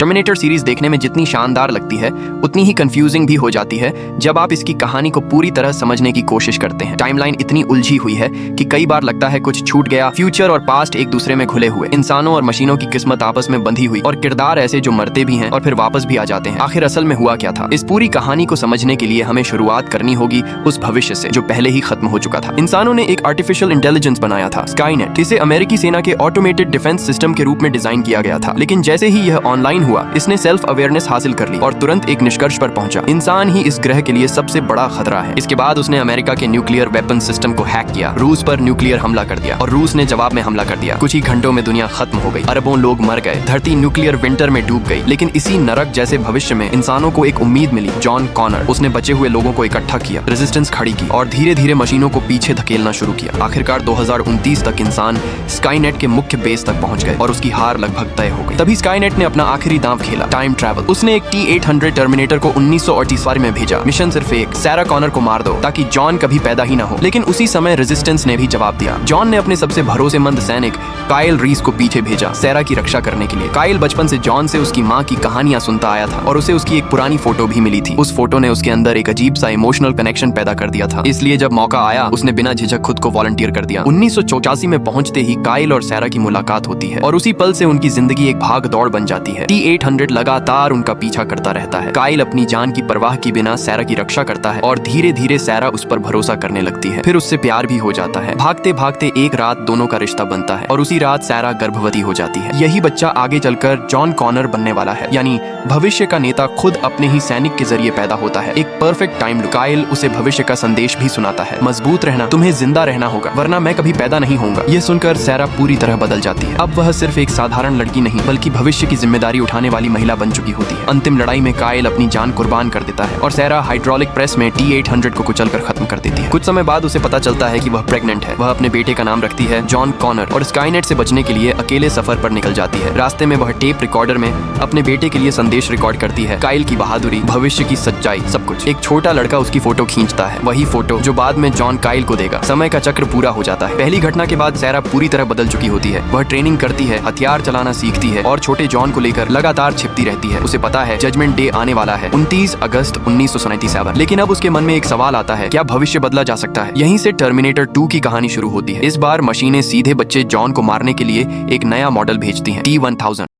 Terminator series देखने में जितनी शानदार लगती है उतनी ही कंफ्यूजिंग भी हो जाती है जब आप इसकी कहानी को पूरी तरह समझने की कोशिश करते हैं। टाइमलाइन इतनी उलझी हुई है कि कई बार लगता है कुछ छूट गया। फ्यूचर और पास्ट एक दूसरे में घुले हुए, इंसानों और मशीनों की किस्मत आपस में बंधी हुई, और किरदार ऐसे जो मरते भी हैं और फिर वापस भी आ जाते हैं। आखिर असल में हुआ क्या था? इस पूरी कहानी को समझने के लिए हमें शुरुआत करनी होगी उस भविष्य से जो पहले ही खत्म हो चुका था। इंसानों ने एक आर्टिफिशियल इंटेलिजेंस बनाया था, स्काईनेट। इसे अमेरिकी सेना के ऑटोमेटेड डिफेंस सिस्टम के रूप में डिजाइन किया गया था। लेकिन जैसे ही यह ऑनलाइन हुआ, इसने सेल्फ अवेयरनेस हासिल कर ली और तुरंत एक निष्कर्ष पर पहुंचा, इंसान ही इस ग्रह के लिए सबसे बड़ा खतरा है। इसके बाद उसने अमेरिका के न्यूक्लियर वेपन सिस्टम को हैक किया, रूस पर न्यूक्लियर हमला कर दिया और रूस ने जवाब में हमला कर दिया। कुछ ही घंटों में दुनिया खत्म हो गई, अरबों लोग मर गए, धरती न्यूक्लियर विंटर में डूब गई। लेकिन इसी नरक जैसे भविष्य में इंसानों को एक उम्मीद मिली। जॉन कॉनर, उसने बचे हुए लोगों को इकट्ठा किया, रेजिस्टेंस खड़ी की और धीरे धीरे मशीनों को पीछे धकेलना शुरू किया। आखिरकार 2029 तक इंसान स्काईनेट के मुख्य बेस तक पहुंच गए और उसकी हार लगभग तय हो गई। तभी स्काईनेट ने अपना आखिरी दांव खेला, टाइम ट्रैवल। उसने एक T-800 टर्मिनेटर को 1948 में भेजा। मिशन सिर्फ एक, सैरा कॉनर को मार दो ताकि जॉन कभी पैदा ही ना हो। लेकिन उसी समय रेजिस्टेंस ने भी जवाब दिया। जॉन ने अपने सबसे भरोसेमंद सैनिक काइल रीस को पीछे भेजा सैरा की रक्षा करने के लिए। काइल बचपन से जॉन से उसकी माँ की कहानियां सुनता आया था और उसे उसकी एक पुरानी फोटो भी मिली थी। उस फोटो ने उसके अंदर एक अजीब सा इमोशनल कनेक्शन पैदा कर दिया था। इसलिए जब मौका आया, उसने बिना झिझक खुद को वॉलंटियर कर दिया। 1984 में पहुंचते ही काइल और सैरा की मुलाकात होती है और उसी पल से उनकी जिंदगी एक भाग दौड़ बन जाती है। T-800 लगातार उनका पीछा करता रहता है। काइल अपनी जान की परवाह की बिना सैरा की रक्षा करता है और धीरे धीरे सैरा उस पर भरोसा करने लगती है। फिर उससे प्यार भी हो जाता है। भागते भागते एक रात दोनों का रिश्ता बनता है और उसी रात सैरा गर्भवती हो जाती है। यही बच्चा आगे चलकर जॉन कॉनर बनने वाला है, यानी भविष्य का नेता खुद अपने ही सैनिक के जरिए पैदा होता है। एक परफेक्ट टाइम लूप। काइल उसे भविष्य का संदेश भी सुनाता है, मजबूत रहना, तुम्हें जिंदा रहना होगा वरना मैं कभी पैदा नहीं होऊंगा। यह सुनकर सैरा पूरी तरह बदल जाती है। अब वह सिर्फ एक साधारण लड़की नहीं बल्कि भविष्य की जिम्मेदारी उठाने वाली महिला बन चुकी होती है। अंतिम लड़ाई में काइल अपनी जान कुर्बान कर देता है और सैरा हाइड्रोलिक प्रेस में T-800 को कुचलकर खत्म कर देती है। कुछ समय बाद उसे पता चलता है कि वह प्रेग्नेंट है। वह अपने बेटे का नाम रखती है जॉन कॉनर और स्काईनेट से बचने के लिए अकेले सफर पर निकल जाती है। रास्ते में वह टेप रिकॉर्डर में अपने बेटे के लिए संदेश रिकॉर्ड करती है। काइल की बहादुरी, भविष्य की सच्चाई, सब कुछ। एक छोटा लड़का उसकी फोटो खींचता है, वही फोटो जो बाद में जॉन काइल को देगा। समय का चक्र पूरा हो जाता है। पहली घटना के बाद सैरा पूरी तरह बदल चुकी होती है। वह ट्रेनिंग करती है, हथियार चलाना सीखती है और छोटे जॉन को लेकर लगातार छिपती रहती है। उसे पता है जजमेंट डे आने वाला है, 29 अगस्त 1997। लेकिन अब उसके मन में एक सवाल आता है, क्या भविष्य बदला जा सकता है? यहीं से टर्मिनेटर 2 की कहानी शुरू होती है। इस बार मशीनें सीधे बच्चे जॉन को मारने के लिए एक नया मॉडल भेजती हैं, T-1000।